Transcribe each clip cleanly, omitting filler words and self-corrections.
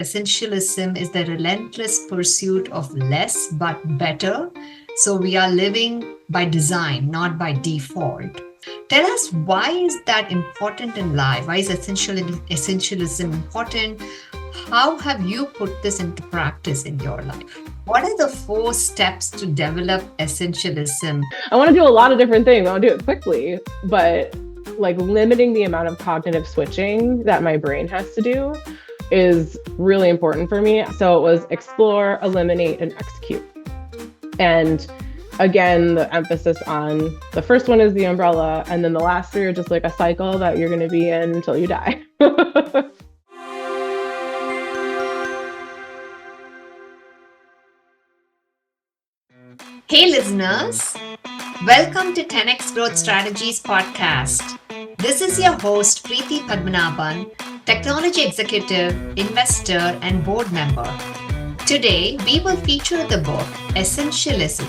Essentialism is the relentless pursuit of less but better. So we are living by design, not by default. Tell us, why is that important in life? Why is essentialism important? How have you put this into practice in your life? What are the 4 steps to develop essentialism? I want to do a lot of different things. I want to do it quickly, but like limiting the amount of cognitive switching that my brain has to do is really important for me. So it was explore, eliminate, and execute. And again, the emphasis on the first one is the umbrella, and then the last 3 are just like a cycle that you're going to be in until you die. Hey listeners, welcome to 10x Growth Strategies podcast. This is your host Preethy Padmanabhan, technology executive, investor, and board member. Today, we will feature the book Essentialism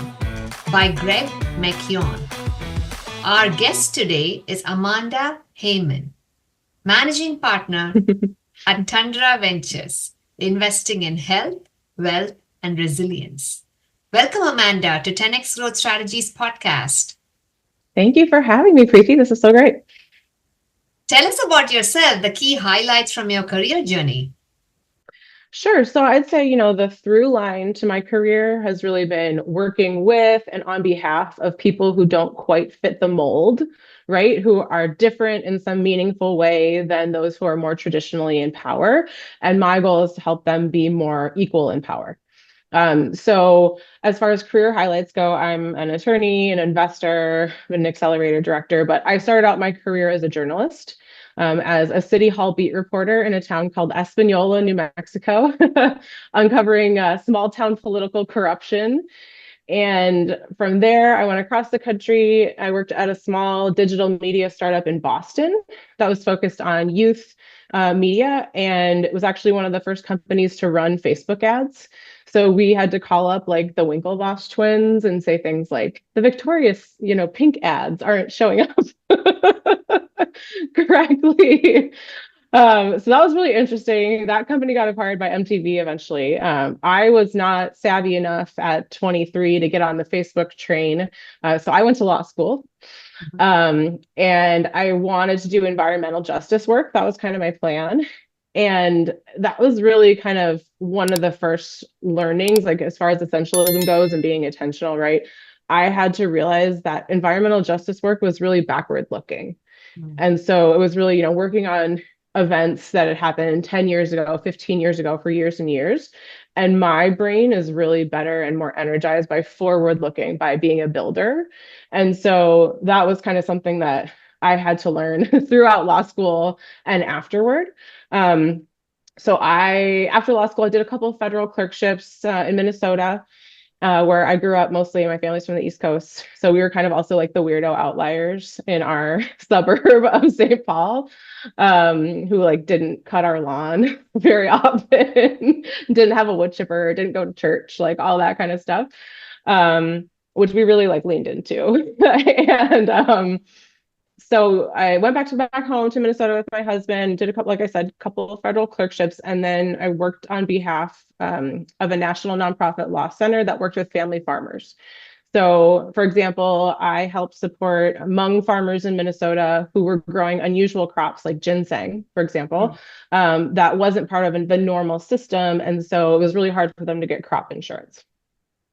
by Greg McKeown. Our guest today is Amanda Heyman, managing partner at Tundra Ventures, investing in health, wealth, and resilience. Welcome, Amanda, to 10x Growth Strategies podcast. Thank you for having me, Preethy. This is so great. Tell us about yourself, the key highlights from your career journey. Sure. So I'd say, the through line to my career has really been working with and on behalf of people who don't quite fit the mold, right? Who are different in some meaningful way than those who are more traditionally in power. And my goal is to help them be more equal in power. So as far as career highlights go, I'm an attorney, an investor, an accelerator director, but I started out my career as a journalist, as a city hall beat reporter in a town called Espanola, New Mexico, uncovering small town political corruption. And from there, I went across the country. I worked at a small digital media startup in Boston that was focused on youth media, and it was actually one of the first companies to run Facebook ads. So we had to call up like the Winklevoss twins and say things like, the Victorious, pink ads aren't showing up correctly. So that was really interesting. That company got acquired by MTV eventually. I was not savvy enough at 23 to get on the Facebook train. So I went to law school. And I wanted to do environmental justice work. That was kind of my plan. And that was really kind of one of the first learnings, like as far as essentialism goes and being intentional, right? I had to realize that environmental justice work was really backward looking. And so it was really, working on events that had happened 10 years ago, 15 years ago, for years and years. And my brain is really better and more energized by forward looking, by being a builder. And so that was kind of something that I had to learn throughout law school and afterward. So after law school, I did a couple of federal clerkships in Minnesota, where I grew up. Mostly my family's from the East Coast. So we were kind of also like the weirdo outliers in our suburb of St. Paul, who like didn't cut our lawn very often, didn't have a wood chipper, didn't go to church, like all that kind of stuff, which we really like leaned into. And so I went back home to Minnesota with my husband, did a couple, like I said, couple of federal clerkships, and then I worked on behalf of a national nonprofit law center that worked with family farmers. So, for example, I helped support Hmong farmers in Minnesota who were growing unusual crops like ginseng, for example, that wasn't part of the normal system. And so it was really hard for them to get crop insurance.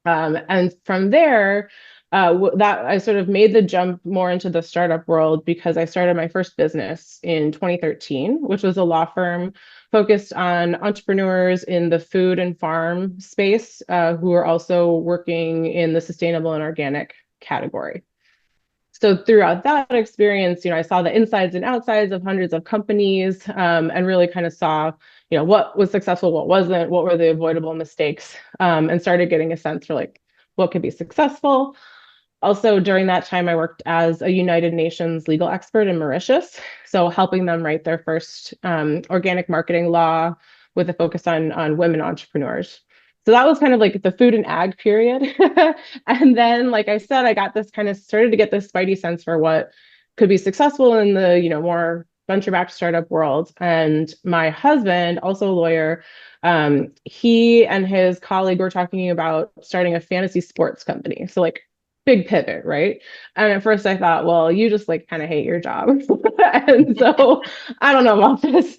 And from there, that I sort of made the jump more into the startup world because I started my first business in 2013, which was a law firm focused on entrepreneurs in the food and farm space, who are also working in the sustainable and organic category. So throughout that experience, I saw the insides and outsides of hundreds of companies, and really kind of saw, what was successful, what wasn't, what were the avoidable mistakes, and started getting a sense for like what could be successful. Also, during that time, I worked as a United Nations legal expert in Mauritius, so helping them write their first organic marketing law with a focus on women entrepreneurs. So that was kind of like the food and ag period. And then, like I said, I got this kind of started to get this spidey sense for what could be successful in the, more venture-backed startup world. And my husband, also a lawyer, he and his colleague were talking about starting a fantasy sports company. So like big pivot, right? And at first I thought, well, you just like kind of hate your job. And so I don't know about this.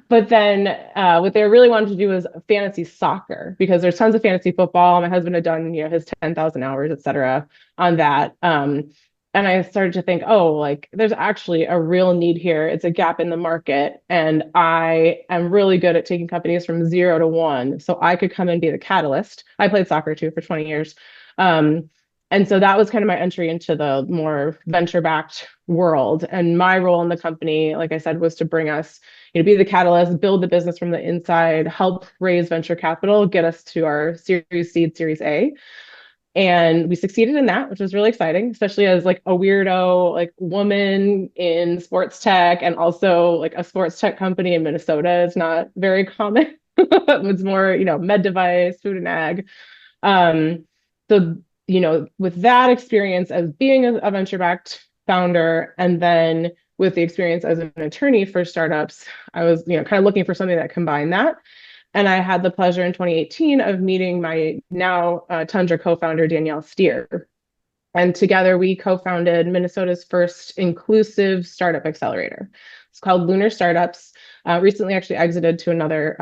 But then what they really wanted to do was fantasy soccer because there's tons of fantasy football. My husband had done, his 10,000 hours, et cetera, on that. And I started to think, oh, like there's actually a real need here. It's a gap in the market. And I am really good at taking companies from 0 to 1. So I could come and be the catalyst. I played soccer too for 20 years. And so that was kind of my entry into the more venture-backed world. And my role in the company, like I said, was to bring us, be the catalyst, build the business from the inside, help raise venture capital, get us to our Series C, Series A. And we succeeded in that, which was really exciting, especially as like a weirdo, like woman in sports tech, and also like a sports tech company in Minnesota is not very common. It's more, med device, food and ag. So, with that experience as being a venture-backed founder, and then with the experience as an attorney for startups, I was, kind of looking for something that combined that. And I had the pleasure in 2018 of meeting my now Tundra co-founder, Danielle Steer. And together we co-founded Minnesota's first inclusive startup accelerator. It's called Lunar Startups. Recently actually exited to another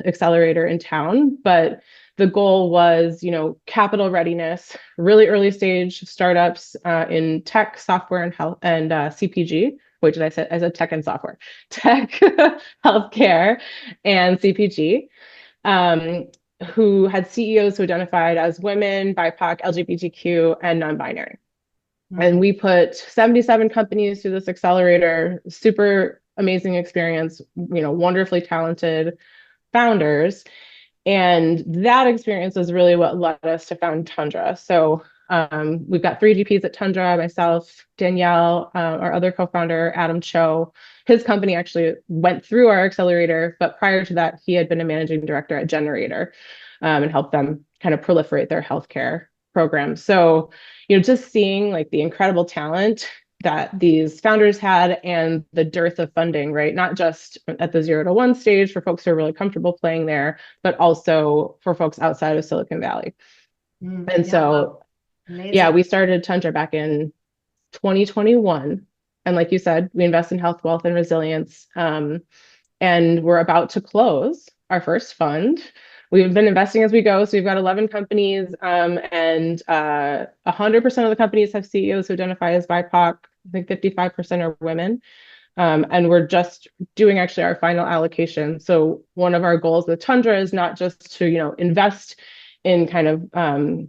accelerator in town, but the goal was, capital readiness, really early stage startups in tech, software, and health, and CPG. Wait, did I say? I said tech and software, tech, healthcare, and CPG. Who had CEOs who identified as women, BIPOC, LGBTQ, and non-binary. And we put 77 companies through this accelerator, super amazing experience, wonderfully talented founders. And that experience is really what led us to found Tundra. So we've got 3 GPs at Tundra, myself, Danielle, our other co-founder, Adam Cho. His company actually went through our accelerator, but prior to that, he had been a managing director at Generator and helped them kind of proliferate their healthcare program. So, just seeing like the incredible talent that these founders had and the dearth of funding, right? Not just at the 0 to 1 stage for folks who are really comfortable playing there, but also for folks outside of Silicon Valley. And so, yeah, we started Tundra back in 2021. And like you said, we invest in health, wealth, and resilience. And we're about to close our first fund. We've been investing as we go. So we've got 11 companies, and 100% of the companies have CEOs who identify as BIPOC. I think 55% are women. And we're just doing actually our final allocation. So one of our goals with Tundra is not just to, invest in kind of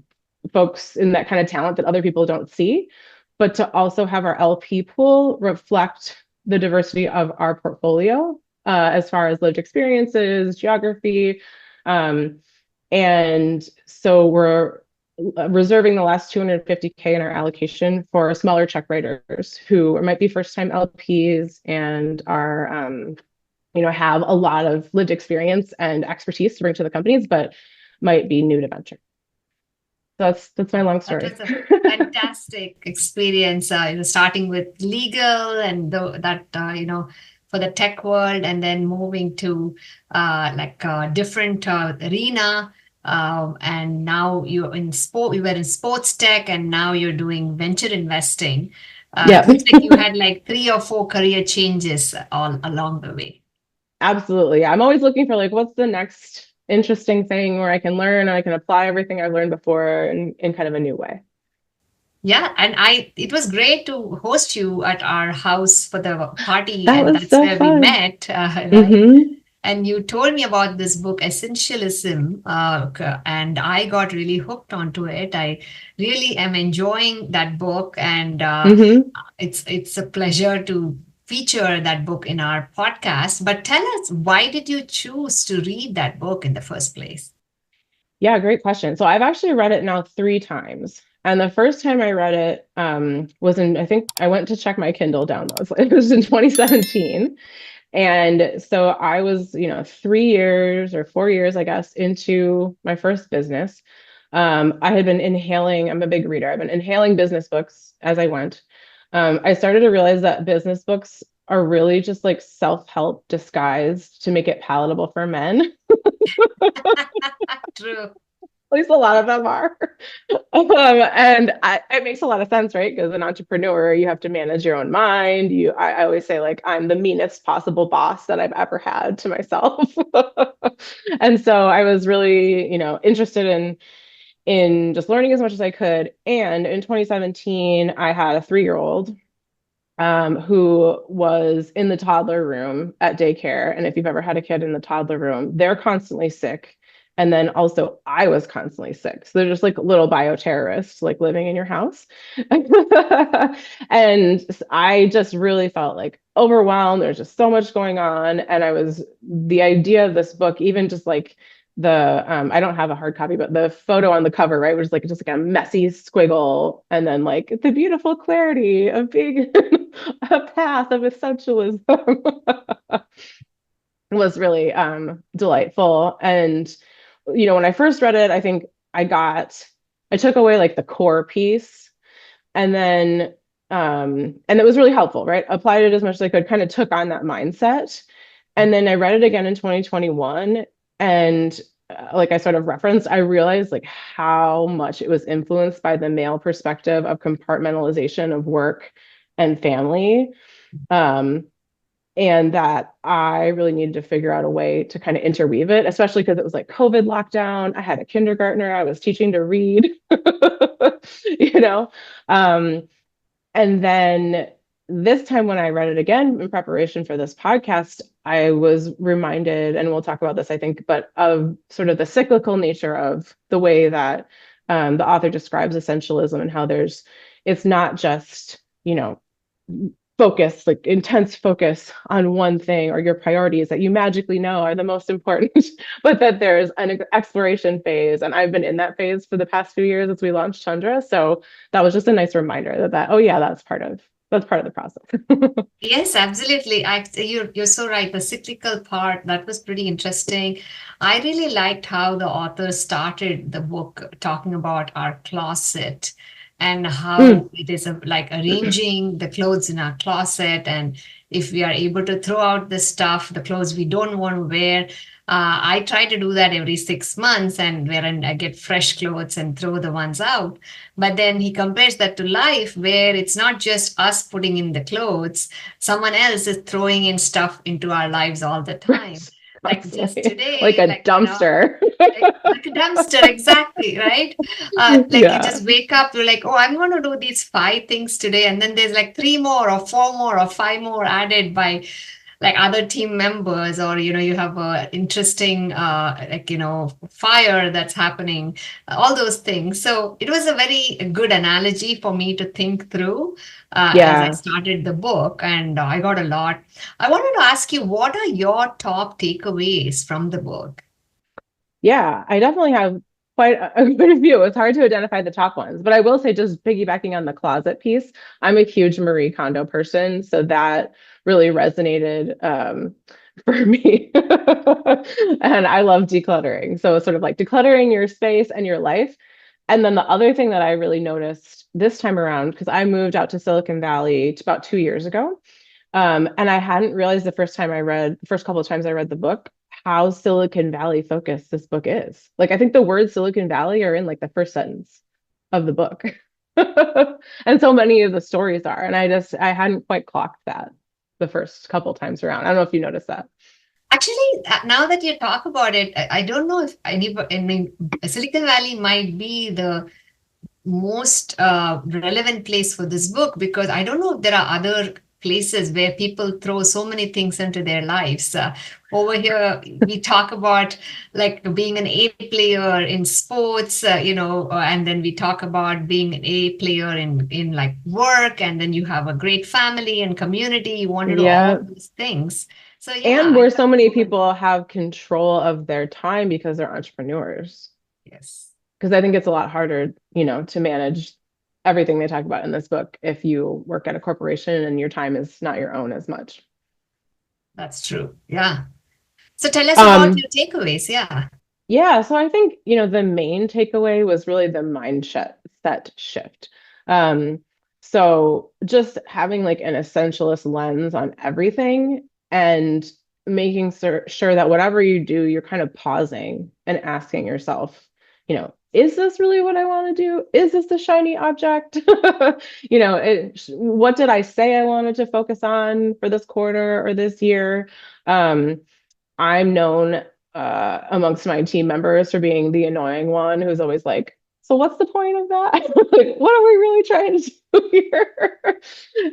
folks in that kind of talent that other people don't see, but to also have our LP pool reflect the diversity of our portfolio as far as lived experiences, geography. And so we're reserving the last 250K in our allocation for smaller check writers who might be first-time LPs and are, have a lot of lived experience and expertise to bring to the companies, but might be new to venture. That's my long story. That was a fantastic experience, starting with legal and for the tech world, and then moving to different arena. And now you're in sport. You were in sports tech, and now you're doing venture investing. It looks like you had like 3 or 4 career changes all along the way. Absolutely. I'm always looking for what's the next interesting thing where I can learn and I can apply everything I've learned before in kind of a new way. Yeah, and it was great to host you at our house for the party, and that's so where we met, right? Mm-hmm. And you told me about this book, Essentialism, and I got really hooked onto it. I really am enjoying that book, and it's a pleasure to feature that book in our podcast. But tell us, why did you choose to read that book in the first place? Yeah, great question. So I've actually read it now 3 times. And the first time I read it was I think I went to check my Kindle downloads. It was in 2017. And so I was, 3 years or 4 years, I guess, into my first business. I had been inhaling, I'm a big reader. I've been inhaling business books as I went. I started to realize that business books are really just like self-help disguised to make it palatable for men. True. At least a lot of them are. It makes a lot of sense, right? Because an entrepreneur, you have to manage your own mind. I always say, like, I'm the meanest possible boss that I've ever had to myself. And so I was really, interested in just learning as much as I could. And in 2017, I had a 3-year-old who was in the toddler room at daycare. And if you've ever had a kid in the toddler room, they're constantly sick. And then also, I was constantly sick. So they're just like little bioterrorists, like living in your house. And I just really felt like overwhelmed. There's just so much going on. And the idea of this book, even just like I don't have a hard copy, but the photo on the cover, right, was like just like a messy squiggle, and then like the beautiful clarity of being a path of essentialism was really delightful. And when I first read it, I think I took away like the core piece, and then and it was really helpful, right? Applied it as much as I could, kind of took on that mindset. And then I read it again in 2021, and like I sort of referenced, I realized like how much it was influenced by the male perspective of compartmentalization of work and family. Um, and that I really needed to figure out a way to kind of interweave it, especially because it was like COVID lockdown. I had a kindergartner I was teaching to read, you know. Um, and then this time when I read it again in preparation for this podcast, I was reminded, and we'll talk about this, I think, but of sort of the cyclical nature of the way that the author describes essentialism, and how it's not just, focus, like intense focus on one thing or your priorities that you magically know are the most important, but that there's an exploration phase. And I've been in that phase for the past few years as we launched Tundra. So that was just a nice reminder that oh yeah, that's part of the process. Yes, absolutely. You're so right. The cyclical part, that was pretty interesting. I really liked how the author started the book talking about our closet and Mm, how it is like arranging the clothes in our closet. And if we are able to throw out the stuff, the clothes we don't want to wear. I try to do that every 6 months, and wherein I get fresh clothes and throw the ones out. But then he compares that to life, where it's not just us putting in the clothes, someone else is throwing in stuff into our lives all the time. right. Like just Constantly. Like today, a like, dumpster. like a dumpster, exactly, right? Like you Yeah. just wake up, you're like, oh, I'm going to do these 5 things today. And then there's like 3 more or 4 more or 5 more added by like other team members, or you have a interesting like fire that's happening, all those things. So it was a very good analogy for me to think through as I Yeah. started the book, and I got a lot. I wanted to ask you, what are your top takeaways from the book? Yeah, I definitely have quite a few. It's hard to identify the top ones, but I will say, just piggybacking on the closet piece, I'm a huge Marie Kondo person, so that really resonated for me. And I love decluttering. So it's sort of like decluttering your space and your life. And then the other thing that I really noticed this time around, because I moved out to Silicon Valley about 2 years ago, and I hadn't realized the first couple of times I read the book, how Silicon Valley focused this book is. Like, I think the words Silicon Valley are in like the first sentence of the book. And so many of the stories are. And I hadn't quite clocked that the first couple times around. I don't know if you noticed that. Actually, now that you talk about it, I don't know if I mean, Silicon Valley might be the most relevant place for this book, because I don't know if there are other places where people throw so many things into their lives. Over here, we talk about like being an A player in sports, and then we talk about being an A player in like work, and then you have a great family and community. You want to do all Yeah. those things. So yeah, And I where got so many to people have control of their time because they're entrepreneurs. yes. Because I think it's a lot harder, to manage everything they talk about in this book if you work at a corporation and your time is not your own as much. That's true. Yeah. So tell us about Um, your takeaways. Yeah. yeah, so I think, the main takeaway was really the mindset set shift. Um, So just having like an essentialist lens on everything and making sure that whatever you do, you're kind of pausing and asking yourself, is this really what I want to do? Is this the shiny object? What did I say I wanted to focus on for this quarter or this year? Um, I'm known amongst my team members for being the annoying one who's always like, so what's the point of that? Like, what are we really trying to do here?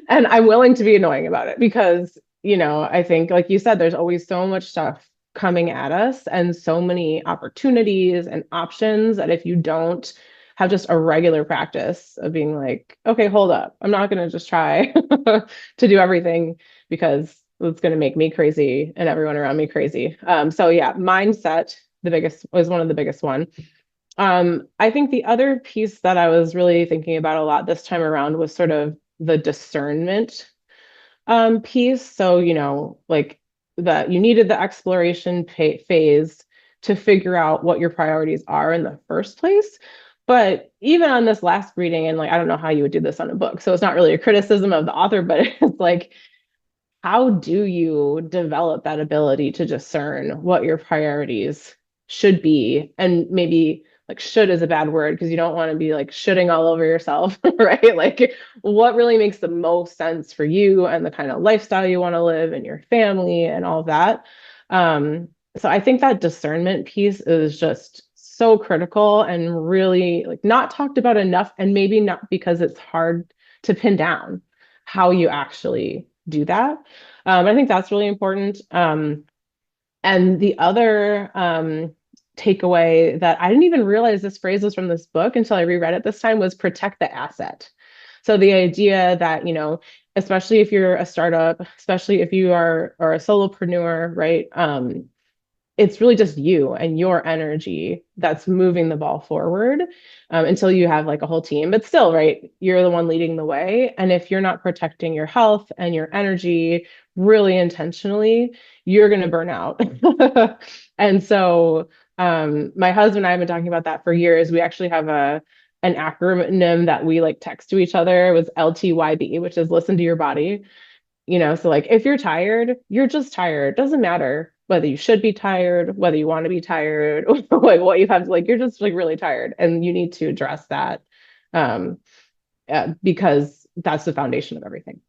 And I'm willing to be annoying about it because, I think, like you said, there's always so much stuff coming at us and so many opportunities and options that if you don't have just a regular practice of being like, okay, hold up, I'm not going to just try to do everything because it's going to make me crazy and everyone around me crazy. So yeah, mindset, the biggest was one of the biggest one. I think the other piece that I was really thinking about a lot this time around was sort of the discernment piece. So, like that you needed the exploration phase to figure out what your priorities are in the first place. But even on this last reading, and like, I don't know how you would do this on a book. So it's not really a criticism of the author, but it's like, how do you develop that ability to discern what your priorities should be? And maybe like should is a bad word because you don't want to be like shoulding all over yourself, right? Like what really makes the most sense for you and the kind of lifestyle you want to live and your family and all of that. So I think that discernment piece is just so critical and really like not talked about enough, and maybe not because it's hard to pin down how you actually do that. I think that's really important. And the other takeaway that I didn't even realize this phrase was from this book until I reread it this time was protect the asset. So the idea that, especially if you're a startup, especially if you are or a solopreneur, right? It's really just you and your energy that's moving the ball forward until you have like a whole team. But still, right, you're the one leading the way. And if you're not protecting your health and your energy really intentionally, you're going to burn out. And so my husband and I have been talking about that for years. We actually have an acronym that we like text to each other. It was LTYB, which is listen to your body. So like if you're tired, you're just tired. Doesn't matter whether you should be tired, whether you want to be tired, like what you have to like, you're just like really tired and you need to address that um, because that's the foundation of everything.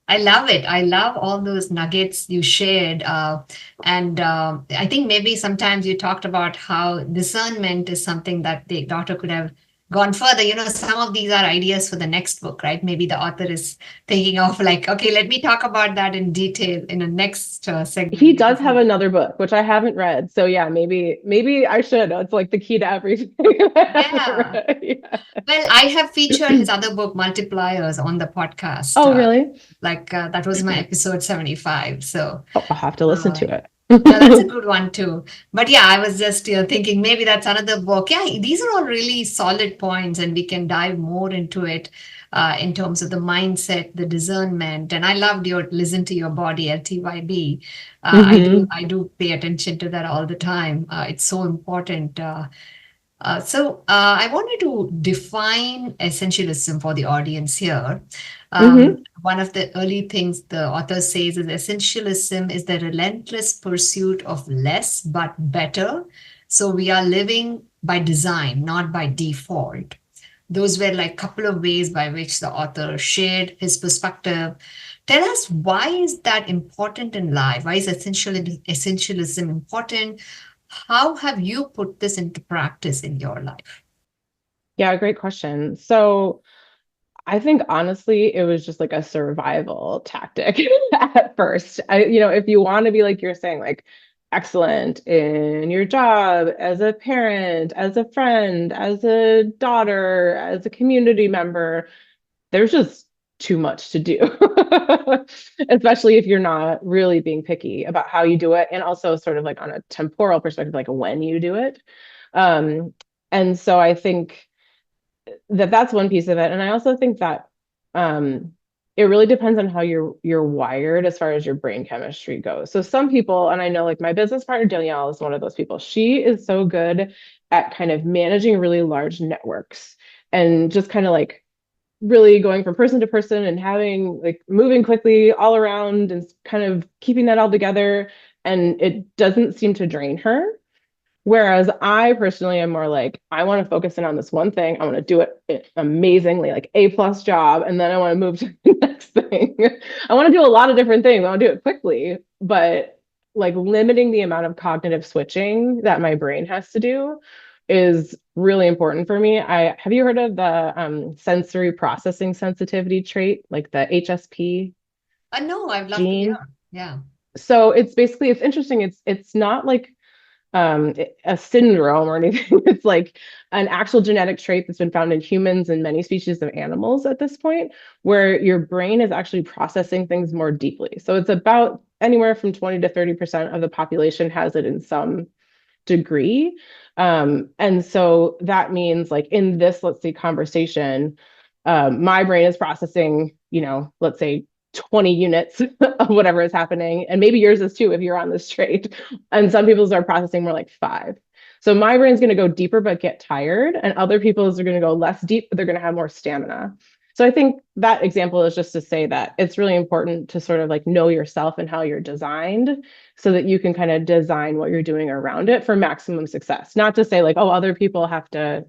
I love it. I love all those nuggets you shared. And I think maybe sometimes you talked about how discernment is something that the doctor could have gone further. Some of these are ideas for the next book, right? Maybe the author is thinking of like, okay, let me talk about that in detail in a next He segment. does Because have another book, which I haven't read. So yeah, maybe I should. It's like the key to everything. yeah. Yeah. Well, I have featured his other book, Multipliers, on the podcast. Oh, really? That was my episode 75. So Oh, I'll have to listen uh, to it. yeah, that's a good one too. But yeah, I was just thinking maybe that's another book. Yeah, these are all really solid points, and we can dive more into it in terms of the mindset, the discernment. And I loved your listen to your body, LTYB. I do pay attention to that all the time. It's so important. I wanted to define essentialism for the audience here. Hmm. One of the early things the author says is essentialism is the relentless pursuit of less but better. So we are living by design, not by default. Those were like a couple of ways by which the author shared his perspective. Tell us, why is that important in life? Why is essentialism important? How have you put this into practice in your life? Yeah, great question. So I think honestly, it was just like a survival tactic at first. If you want to be like you're saying, like excellent in your job, as a parent, as a friend, as a daughter, as a community member, there's just too much to do. Especially if you're not really being picky about how you do it, and also sort of like on a temporal perspective, like when you do it. Um, and so I think that's one piece of it. And I also think that it really depends on how you're wired as far as your brain chemistry goes. So some people, and I know like my business partner Danielle is one of those people. She is so good at kind of managing really large networks and just kind of like really going from person to person and having like moving quickly all around and kind of keeping that all together. And it doesn't seem to drain her. Whereas I personally am more like, I want to focus in on this one thing. I want to do it amazingly, like A+ job. And then I want to move to the next thing. I want to do a lot of different things. I want to do it quickly, but like limiting the amount of cognitive switching that my brain has to do is really important for me. I have you heard of the sensory processing sensitivity trait, like the HSP No, I'd love to gene? hear. Yeah. So it's basically it's interesting. It's not like a syndrome or anything. It's like an actual genetic trait that's been found in humans and many species of animals at this point, where your brain is actually processing things more deeply. So it's about anywhere from 20 to 30% of the population has it in some degree. And so that means like in this, let's say, conversation, my brain is processing, let's say 20 units of whatever is happening. And maybe yours is too if you're on this trade. And some people's are processing more like 5. So my brain's going to go deeper but get tired, and other people's are going to go less deep, but they're going to have more stamina. So I think that example is just to say that it's really important to sort of like know yourself and how you're designed so that you can kind of design what you're doing around it for maximum success. Not to say like, oh, other people have to,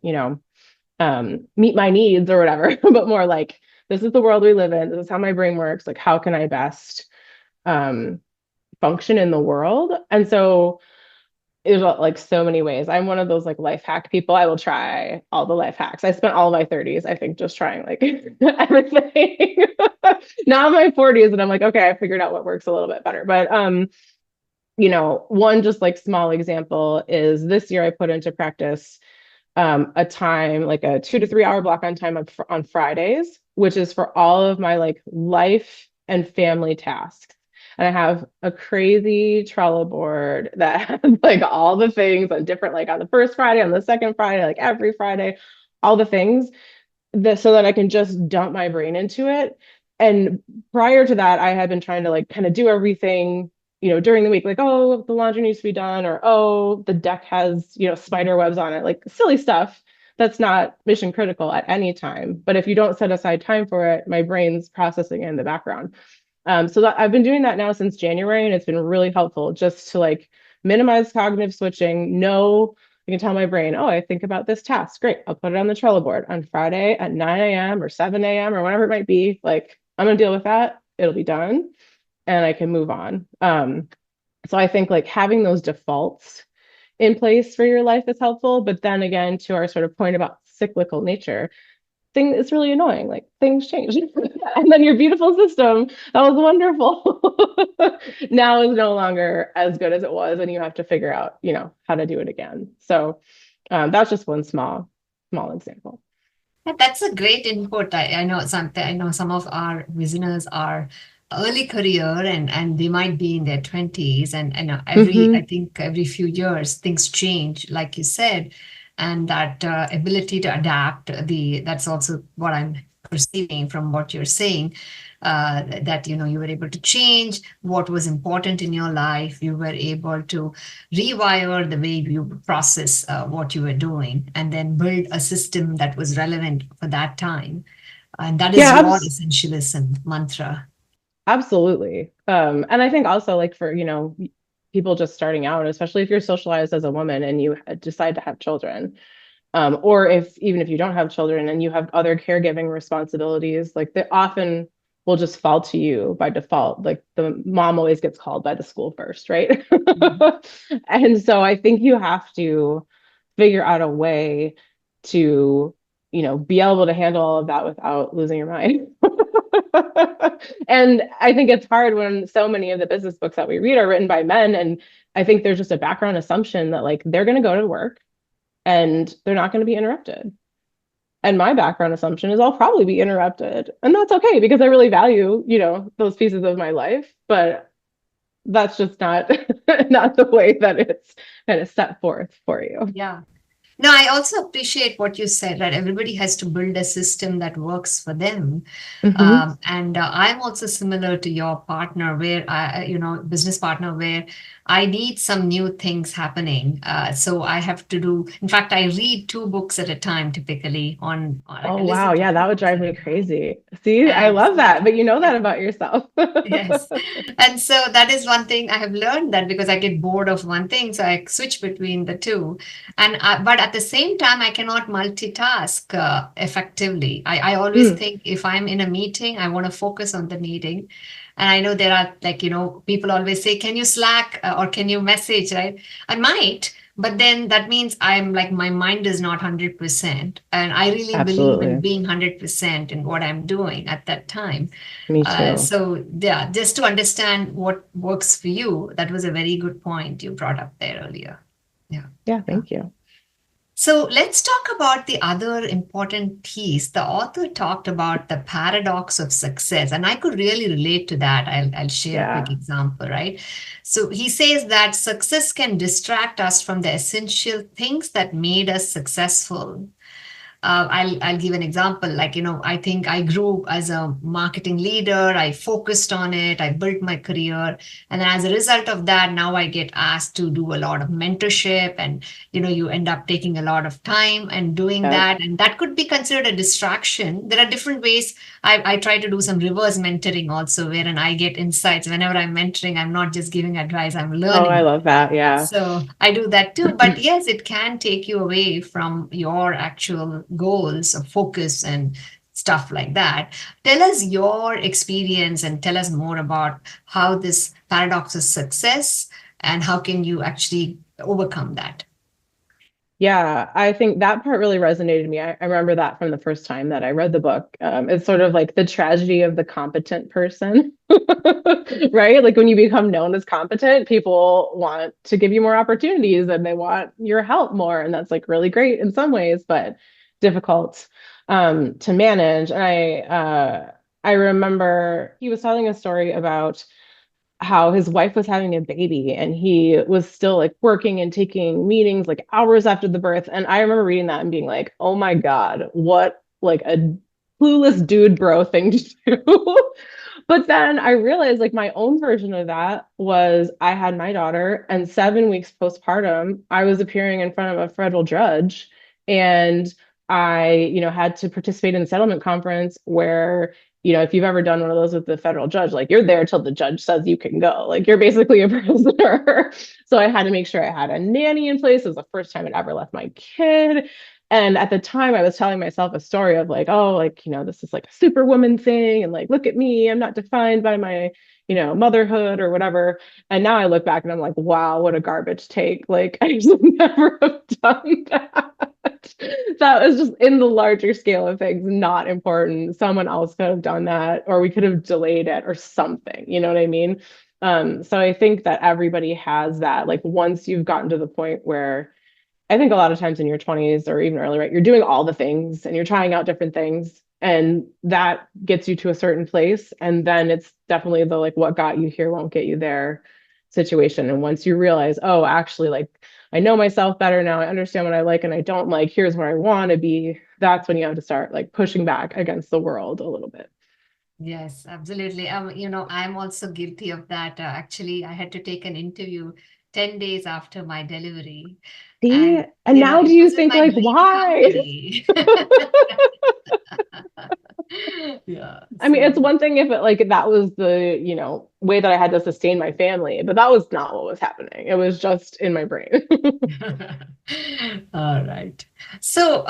meet my needs or whatever, but more like, this is the world we live in. This is how my brain works. Like, how can I best function in the world? And so there's like so many ways. I'm one of those like life hack people. I will try all the life hacks. I spent all my 30s, I think, just trying like everything. Now in my 40s, and I'm like, okay, I figured out what works a little bit better. But one just like small example is this year I put into practice a time, like a 2 to 3 hour block on time on Fridays, which is for all of my like life and family tasks. And I have a crazy Trello board that has like all the things on different, like on the first Friday, on the second Friday, like every Friday, all the things so that I can just dump my brain into it. And prior to that, I had been trying to like kind of do everything, during the week, like, oh, the laundry needs to be done, or oh, the deck has, spider webs on it, like silly stuff that's not mission critical at any time. But if you don't set aside time for it, my brain's processing it in the background. So that I've been doing that now since January, and it's been really helpful just to like minimize cognitive switching. No, I can tell my brain, oh, I think about this task. Great. I'll put it on the Trello board on Friday at 9 a.m. or 7 a.m. or whatever it might be. Like, I'm going to deal with that. It'll be done and I can move on. So I think like having those defaults in place for your life is helpful. But then again, to our sort of point about cyclical nature, it's really annoying. Like things change. And then your beautiful system that was wonderful now is no longer as good as it was, and you have to figure out, how to do it again. So that's just one small example. Yeah, that's a great input. I know some of our listeners are early career and they might be in their 20s, and I think every few years things change, like you said, and that ability to adapt, that's also what I'm perceiving from what you're saying, that you were able to change what was important in your life. You were able to rewire the way you process what you were doing, and then build a system that was relevant for that time. And that is your essentialism mantra. Absolutely. And I think also like for, people just starting out, especially if you're socialized as a woman and you decide to have children, or even if you don't have children and you have other caregiving responsibilities, like they often will just fall to you by default. Like the mom always gets called by the school first, right? And so I think you have to figure out a way to, be able to handle all of that without losing your mind. And I think it's hard when so many of the business books that we read are written by men. And I think there's just a background assumption that like they're going to go to work and they're not going to be interrupted. And my background assumption is I'll probably be interrupted. And that's okay because I really value, those pieces of my life. But that's just not not the way that it's kind of set forth for you. Yeah. No, I also appreciate what you said, that everybody has to build a system that works for them. And I'm also similar to your partner, where business partner, where I need some new things happening. So I have to do, in fact, I read two books at a time typically like I Oh, listen wow. to Yeah, two that would books drive at a me time. crazy. See, I love that, but Absolutely. you know Yeah. that about yourself. Yes. And so that is one thing I have learned, that because I get bored of one thing, so I switch between the two. But at the same time, I cannot multitask effectively. I always Mm, think if I'm in a meeting, I want to focus on the meeting. And I know there are, like, people always say, can you Slack or can you message, right? I might, but then that means I'm like, my mind is not 100%. And I really believe in absolutely. being 100% in what I'm doing at that time. Me too. So yeah, just to understand what works for you, that was a very good point you brought up there earlier. Yeah. Yeah, Yeah. thank you. So let's talk about the other important piece. The author talked about the paradox of success, and I could really relate to that. I'll share a quick Yeah. example, right? So he says that success can distract us from the essential things that made us successful. I'll give an example. Like, I think I grew as a marketing leader. I focused on it. I built my career, and then as a result of that, now I get asked to do a lot of mentorship, and you end up taking a lot of time and doing Yep. that, and that could be considered a distraction. There are different ways. I try to do some reverse mentoring also, wherein I get insights. Whenever I'm mentoring, I'm not just giving advice; I'm Oh, I learning. love that. Yeah. So I do that too. But yes, it can take you away from your actual goals of focus and stuff like that. Tell us your experience and tell us more about how this paradox of success and how can you actually overcome that. Yeah, I think that part really resonated with me. I remember that from the first time that I read the book. It's sort of like the tragedy of the competent person, right? Like when you become known as competent, people want to give you more opportunities and they want your help more. And that's like really great in some ways, but difficult to manage. And I remember he was telling a story about how his wife was having a baby and he was still like working and taking meetings like hours after the birth. And I remember reading that and being like, oh my God, what like a clueless dude bro thing to do. But then I realized like my own version of that was I had my daughter, and 7 weeks postpartum, I was appearing in front of a federal judge, and I had to participate in a settlement conference where if you've ever done one of those with the federal judge, like you're there till the judge says you can go. Like you're basically a prisoner. So I had to make sure I had a nanny in place. It was the first time I'd ever left my kid. And at the time, I was telling myself a story of like, oh, like, this is like a superwoman thing. And like, look at me, I'm not defined by my motherhood or whatever. And now I look back and I'm like, wow, what a garbage take. Like, I should never have done that. That was just in the larger scale of things, not important. Someone else could have done that, or we could have delayed it or something. You know what I mean? So I think that everybody has that. Like, once you've gotten to the point where I think a lot of times in your 20s or even early, right, you're doing all the things and you're trying out different things, and that gets you to a certain place. And then it's definitely the like, what got you here won't get you there situation. And once you realize, oh, actually, like, I know myself better now, I understand what I like and I don't like, here's where I want to be, that's when you have to start like pushing back against the world a little bit. Yes, absolutely. I'm also guilty of that. Actually, I had to take an interview 10 days after my delivery. See? And, And now do it you was with think my like, dream why? company. Yeah. I mean, it's So, one thing if it like that was the, way that I had to sustain my family, but that was not what was happening. It was just in my brain. all right. So,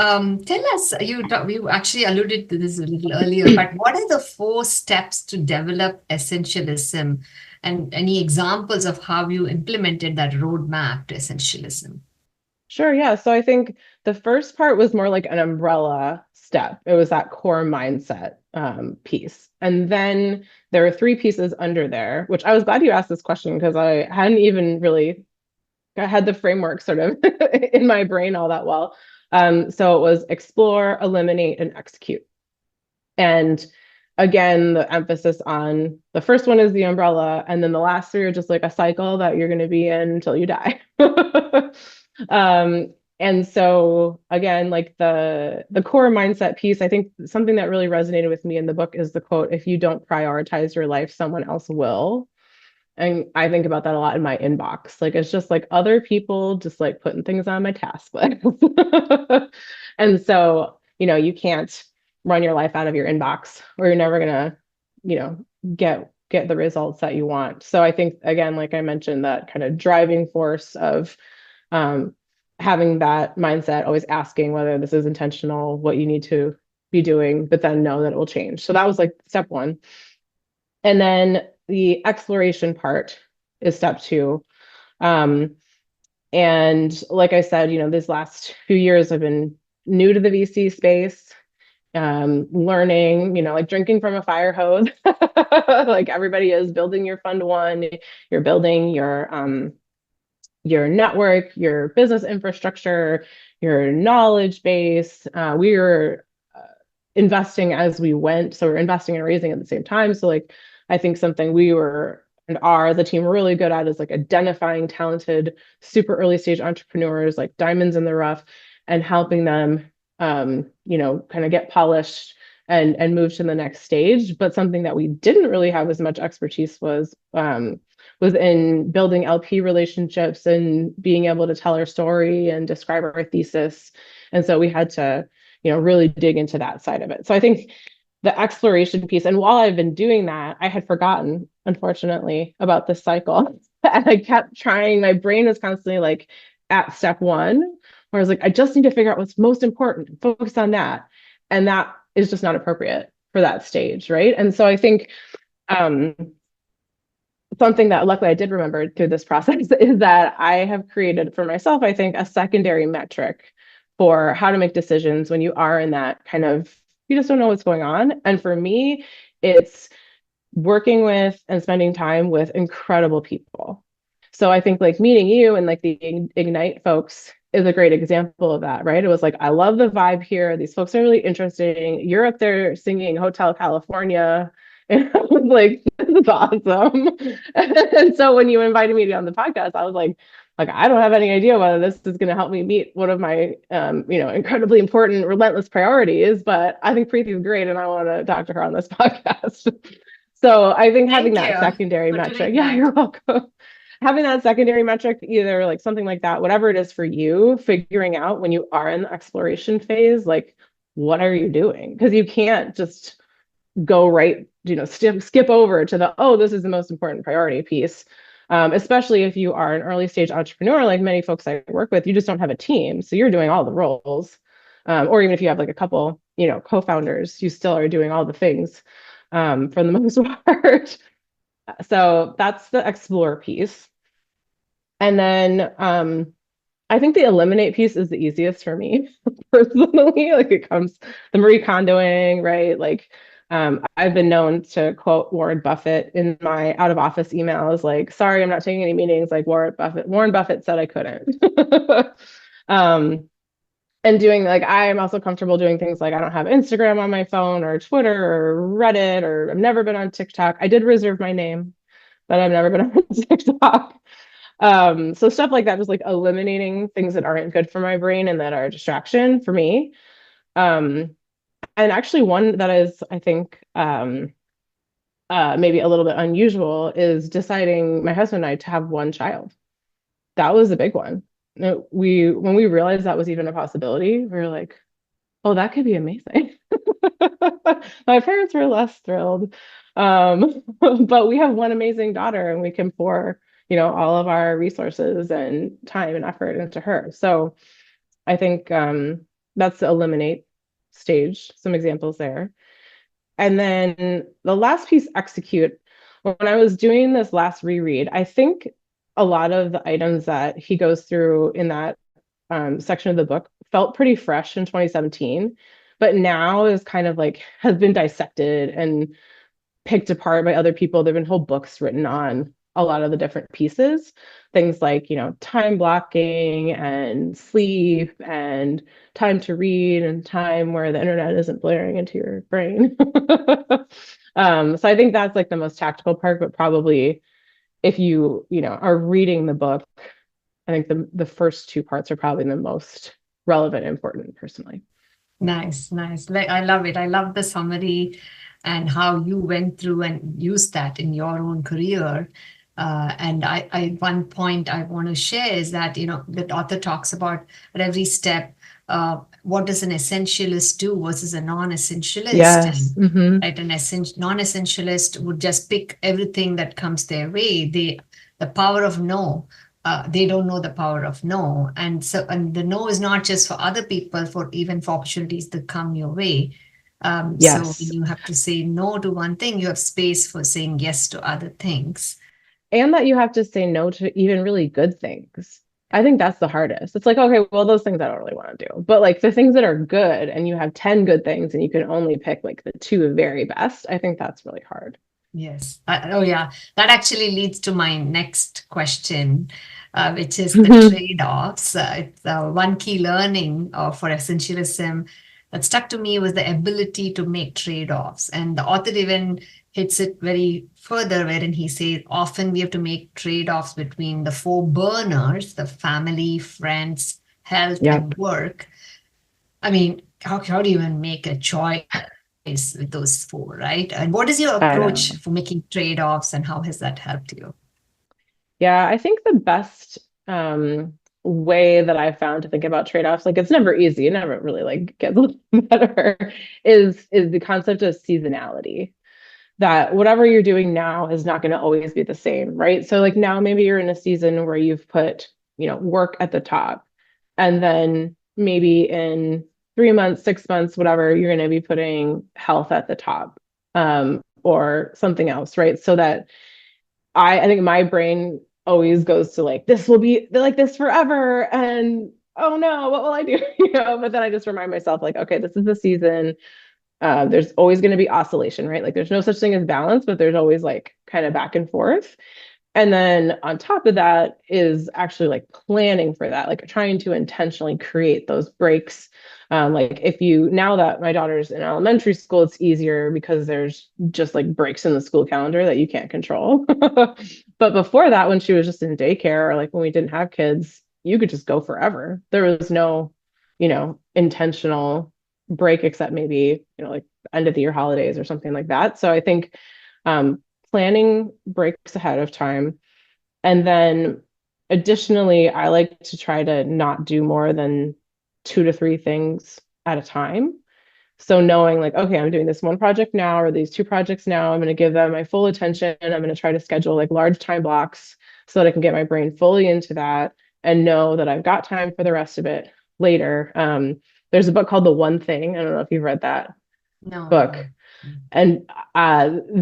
tell us, you actually alluded to this a little earlier, but what are the 4 steps to develop essentialism and any examples of how you implemented that roadmap to essentialism? Sure, yeah. So I think the first part was more like an umbrella step. It was that core mindset piece. And then there were 3 pieces under there, which I was glad you asked this question because I hadn't even really had the framework sort of in my brain all that well. So it was explore, eliminate, and execute. And again, the emphasis on the first one is the umbrella, and then the last 3 are just like a cycle that you're going to be in until you die. um, and so again, like the core mindset piece, I think something that really resonated with me in the book is the quote, "If you don't prioritize your life, someone else will." And I think about that a lot in my inbox. Like it's just like other people just like putting things on my task list. And so, you can't run your life out of your inbox or you're never gonna, you know, get the results that you want. So I think again, like I mentioned, that kind of driving force of um, having that mindset, always asking whether this is intentional, what you need to be doing, but then know that it will change. So that was like step one. And then the exploration part is step two. Um, and like I said, these last few years I've been new to the VC space, learning, like drinking from a fire hose, like everybody is building your fund one, you're building your network, your business infrastructure, your knowledge base. We were investing as we went. So we're investing and raising at the same time. So like I think something we were and are the team really good at is like identifying talented, super early stage entrepreneurs, like diamonds in the rough, and helping them kind of get polished and move to the next stage. But something that we didn't really have as much expertise was in building LP relationships and being able to tell our story and describe our thesis. And so we had to, really dig into that side of it. So I think the exploration piece, and while I've been doing that, I had forgotten, unfortunately, about this cycle. And I kept trying, my brain was constantly like at step one, where I was like, I just need to figure out what's most important, focus on that. And that is just not appropriate for that stage, right? And so I think um, something that luckily I did remember through this process is that I have created for myself, I think, a secondary metric for how to make decisions when you are in that kind of, you just don't know what's going on. And for me, it's working with and spending time with incredible people. So I think like meeting you and like the Ignite folks is a great example of that, right? It was like, I love the vibe here. These folks are really interesting. You're up there singing Hotel California. And I was like, this is awesome. And so when you invited me on the podcast, I was like, I don't have any idea whether this is going to help me meet one of my, incredibly important, relentless priorities. But I think Preethy is great, and I want to talk to her on this podcast. So I think having Thank that you secondary for metric, doing yeah, that. you're welcome. Having that secondary metric, either like something like that, whatever it is for you, figuring out when you are in the exploration phase, like what are you doing? Because you can't just go right, skip over to the, oh, this is the most important priority piece. Especially if you are an early stage entrepreneur, like many folks I work with, you just don't have a team. So you're doing all the roles. Or even if you have like a couple, co-founders, you still are doing all the things for the most part. So that's the explore piece. And then I think the eliminate piece is the easiest for me personally. Like it comes the Marie Kondoing, right? Like I've been known to quote Warren Buffett in my out of office emails, like, sorry, I'm not taking any meetings. Like Warren Buffett said I couldn't. um, and doing like I'm also comfortable doing things like I don't have Instagram on my phone or Twitter or Reddit, or I've never been on TikTok. I did reserve my name, but I've never been on TikTok. So stuff like that, just like eliminating things that aren't good for my brain and that are a distraction for me. Um, and actually one that is, I think, maybe a little bit unusual is deciding my husband and I to have one child. That was a big one. When we realized that was even a possibility, we were like, oh, that could be amazing. My parents were less thrilled. But we have one amazing daughter and we can pour, all of our resources and time and effort into her. So I think that's the eliminate stage, some examples there. And then the last piece, execute. When I was doing this last reread, I think a lot of the items that he goes through in that section of the book felt pretty fresh in 2017, but now is kind of like has been dissected and picked apart by other people. There've been whole books written on a lot of the different pieces, things like, time blocking and sleep and time to read and time where the internet isn't blaring into your brain. So I think that's like the most tactical part, but probably if you, are reading the book, I think the first two parts are probably the most relevant and important personally. Nice, nice. Like I love it. I love the summary and how you went through and used that in your own career. And one point I want to share is that, the author talks about at every step, what does an essentialist do versus a non-essentialist? Yes. And right, non-essentialist would just pick everything that comes their way. The power of no. They don't know the power of no, and the no is not just for other people, even for opportunities that come your way. So when Yes. you have to say no to one thing, you have space for saying yes to other things. And that you have to say no to even really good things. I think that's the hardest. It's like, okay, well, those things I don't really want to do. But like the things that are good and you have 10 good things and you can only pick like the two very best, I think that's really hard. Yes. Oh, yeah. That actually leads to my next question, which is the Yeah. trade-offs. It's one key learning for essentialism that stuck to me was the ability to make trade-offs. And the author even hits it very further, wherein he says often we have to make trade-offs between the four burners, the family, friends, health, and work. I mean, how do you even make a choice with those four, right? And what is your I approach know. for making trade-offs and how has that helped you? Yeah, I think the best way that I found to think about trade-offs, like it's never easy, it never really like gets better, is the concept of seasonality. That whatever you're doing now is not going to always be the same, right? So like now maybe you're in a season where you've put, work at the top, and then maybe in 3 months, 6 months, whatever, you're going to be putting health at the top, or something else, right? So that I think my brain always goes to like, this will be like this forever. And oh no, what will I do? But then I just remind myself, like, okay, this is the season. There's always going to be oscillation, right? Like there's no such thing as balance, but there's always like kind of back and forth. And then on top of that is actually like planning for that, like trying to intentionally create those breaks. Like if you, now that my daughter's in elementary school, it's easier because there's just like breaks in the school calendar that you can't control. But before that, when she was just in daycare or like when we didn't have kids, you could just go forever. There was no, intentional break except maybe, like end of the year holidays or something like that. So I think um, planning breaks ahead of time. And then additionally, I like to try to not do more than 2 to 3 things at a time. So knowing like, okay, I'm doing this one project now or these two projects now, I'm going to give them my full attention. I'm going to try to schedule like large time blocks so that I can get my brain fully into that and know that I've got time for the rest of it later. There's a book called The One Thing. I don't know if you've read that No, I book. haven't. And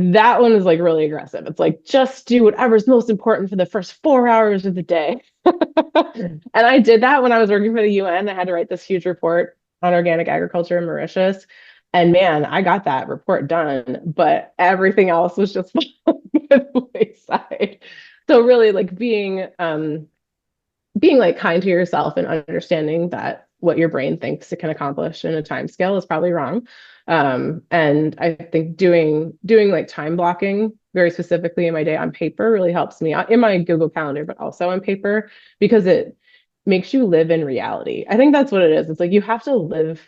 that one is like really aggressive. It's like just do whatever's most important for the first 4 hours of the day. And I did that when I was working for the UN. I had to write this huge report on organic agriculture in Mauritius. And man, I got that report done, but everything else was just falling by the wayside. So really like being like kind to yourself and understanding that what your brain thinks it can accomplish in a time scale is probably wrong. And I think doing like time blocking very specifically in my day on paper really helps me in my Google Calendar, but also on paper because it makes you live in reality. I think that's what it is. It's like you have to live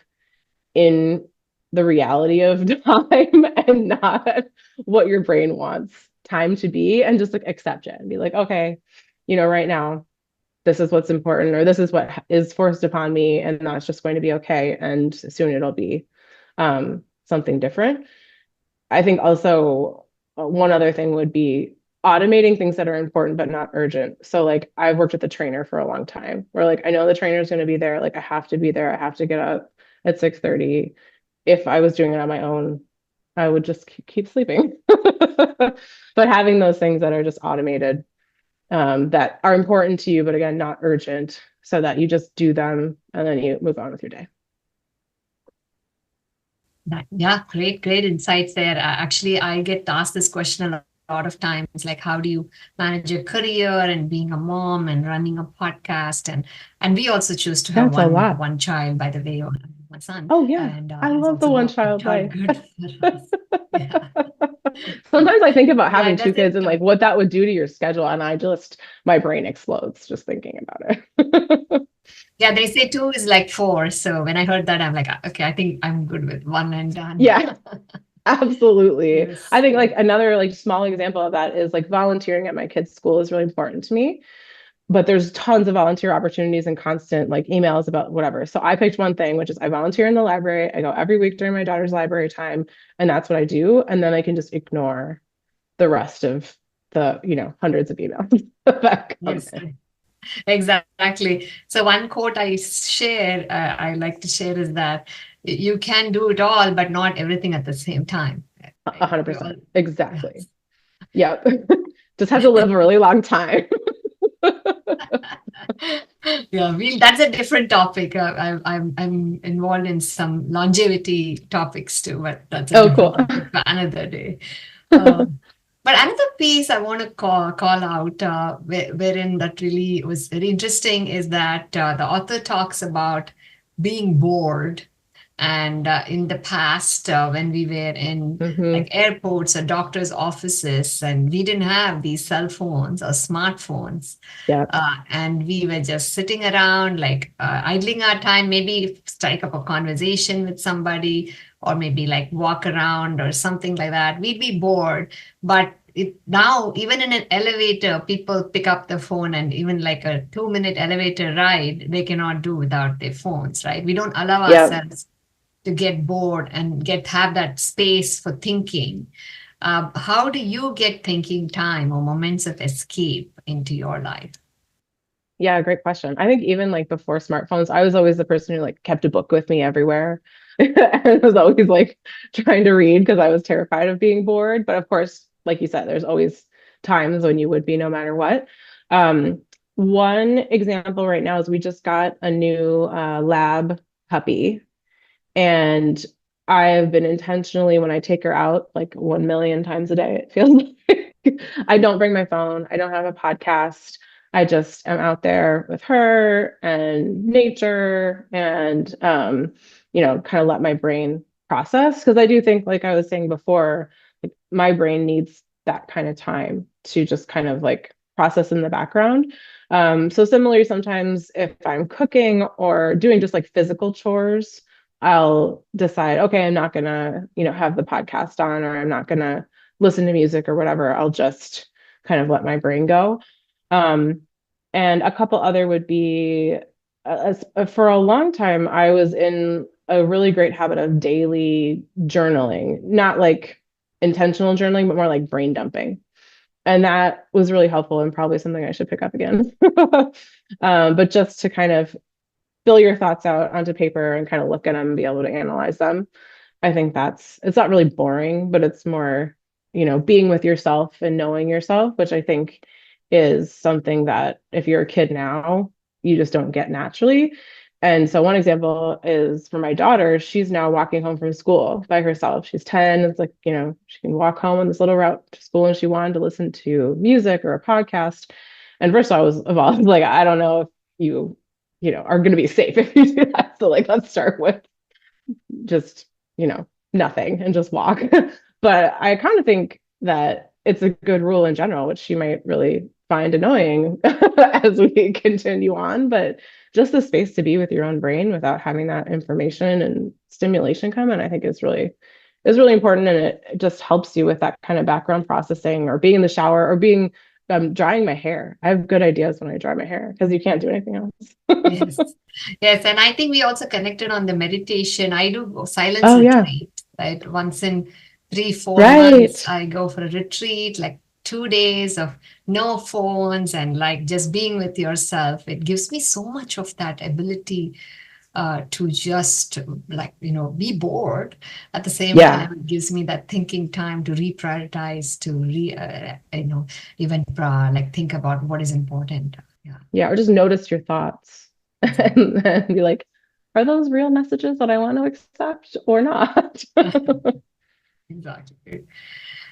in the reality of time and not what your brain wants time to be and just like accept it and be like, okay, right now this is what's important or this is what is forced upon me and that's just going to be okay and soon it'll be something different. I think also one other thing would be automating things that are important but not urgent. So like I've worked with the trainer for a long time where like I know the trainer is going to be there, like I have to be there, I have to get up at 6:30. If I was doing it on my own, I would just keep sleeping. But having those things that are just automated, that are important to you, but again, not urgent, so that you just do them and then you move on with your day. Yeah, great insights there. Actually, I get asked this question a lot of times, like how do you manage your career and being a mom and running a podcast, and we also choose to have That's a one lot. one child, by the way, my son, Oh yeah, and I has love the also one worked child out life. good for us. Yeah. Sometimes I think about Yeah, having it two kids doesn't. and like what that would do to your schedule, and my brain explodes just thinking about it. Yeah, they say two is like four. So when I heard that, I'm like, okay, I think I'm good with one and done. Yeah, Absolutely. I Yes. think like another like small example of that is like volunteering at my kids' school is really important to me. But there's tons of volunteer opportunities and constant like emails about whatever. So I picked one thing, which is I volunteer in the library. I go every week during my daughter's library time, and that's what I do. And then I can just ignore the rest of the, hundreds of emails that come Yes. in. Exactly. So one quote I like to share is that you can do it all, but not everything at the same time. A Right? hundred We all, percent. Exactly. yes. Yep. Just have to live a really long time. Yeah, that's a different topic. I'm involved in some longevity topics too, but that's a Oh, different cool. topic for another day. Um, but another piece I want to call out, wherein that really was very interesting, is that the author talks about being bored. And in the past, when we were in like Hmm. airports or doctors' offices, and we didn't have these cell phones or smartphones, Yeah. and we were just sitting around, like idling our time, maybe strike up a conversation with somebody, or maybe like walk around or something like that. We'd be bored. But now, even in an elevator, people pick up the phone, and even like a 2-minute elevator ride, they cannot do without their phones, right? We don't allow Yeah. ourselves to get bored and have that space for thinking. How do you get thinking time or moments of escape into your life? Yeah, great question. I think even like before smartphones, I was always the person who like kept a book with me everywhere. And was always like trying to read because I was terrified of being bored. But of course, like you said, there's always times when you would be no matter what. Um, One example right now is we just got a new lab puppy. And I've been intentionally, when I take her out like 1 million times a day, it feels like I don't bring my phone, I don't have a podcast. I just am out there with her and nature and, kind of let my brain process. Because I do think, like I was saying before, like my brain needs that kind of time to just kind of like process in the background. So similarly, sometimes if I'm cooking or doing just like physical chores, I'll decide, okay, I'm not gonna, have the podcast on, or I'm not gonna listen to music or whatever. I'll just kind of let my brain go. Um, and a couple other would be, for a long time, I was in a really great habit of daily journaling, not like intentional journaling, but more like brain dumping. And that was really helpful and probably something I should pick up again. But just to kind of fill your thoughts out onto paper and kind of look at them and be able to analyze them. I think it's not really boring, but it's more, being with yourself and knowing yourself, which I think is something that if you're a kid now, you just don't get naturally. And so one example is for my daughter, she's now walking home from school by herself. She's 10. It's like, she can walk home on this little route to school and she wanted to listen to music or a podcast. And first of all, I was like, I don't know if you are going to be safe if you do that. So like, let's start with just, nothing and just walk. But I kind of think that it's a good rule in general, which you might really find annoying as we continue on. But just the space to be with your own brain without having that information and stimulation come in, I think is really important. And it just helps you with that kind of background processing or being in the shower or being drying my hair. I have good ideas when I dry my hair because you can't do anything else. Yes. Yes. And I think we also connected on the meditation. I do silence Oh yeah. retreat, right? Once in 3-4 months, Right. I go for a retreat, like 2 days of no phones and like just being with yourself. It gives me so much of that ability to just like, be bored. At the same Yeah. time, it gives me that thinking time to reprioritize, to even like think about what is important. Yeah, Yeah. Or just notice your thoughts exactly. and then be like, are those real messages that I want to accept or not? Exactly.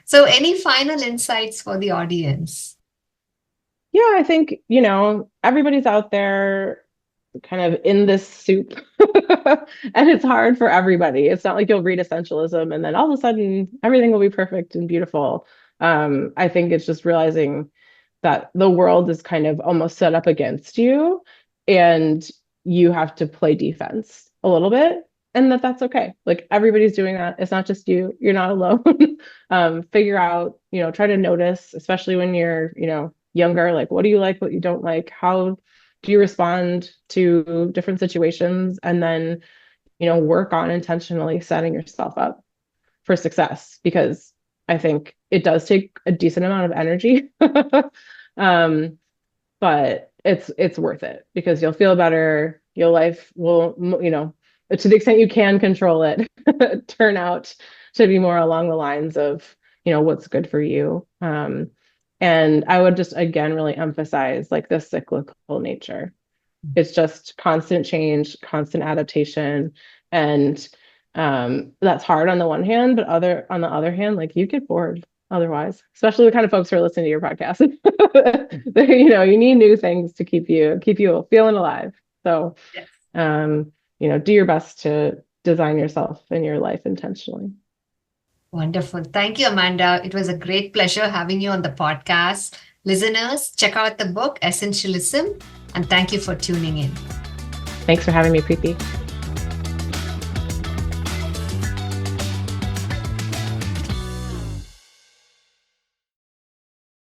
So, any final insights for the audience? Yeah, I think, everybody's out there kind of in this soup. And it's hard for everybody. It's not like you'll read Essentialism and then all of a sudden everything will be perfect and beautiful. I think it's just realizing that the world is kind of almost set up against you and you have to play defense a little bit. and that's okay. Like everybody's doing that. It's not just you. You're not alone. Figure out, try to notice, especially when you're, younger, like what do you like, what you don't like, how do you respond to different situations, and then, work on intentionally setting yourself up for success, because I think it does take a decent amount of energy. um, but it's worth it because you'll feel better. Your life will, to the extent you can control it, turn out to be more along the lines of, what's good for you. And I would just again really emphasize like the cyclical nature. It's just constant change, constant adaptation, and that's hard on the one hand, but on the other hand, like you get bored otherwise, especially the kind of folks who are listening to your podcast. You need new things to keep you feeling alive. So, Yes. Do your best to design yourself and your life intentionally. Wonderful. Thank you, Amanda. It was a great pleasure having you on the podcast. Listeners, check out the book, Essentialism, and thank you for tuning in. Thanks for having me, Preethy.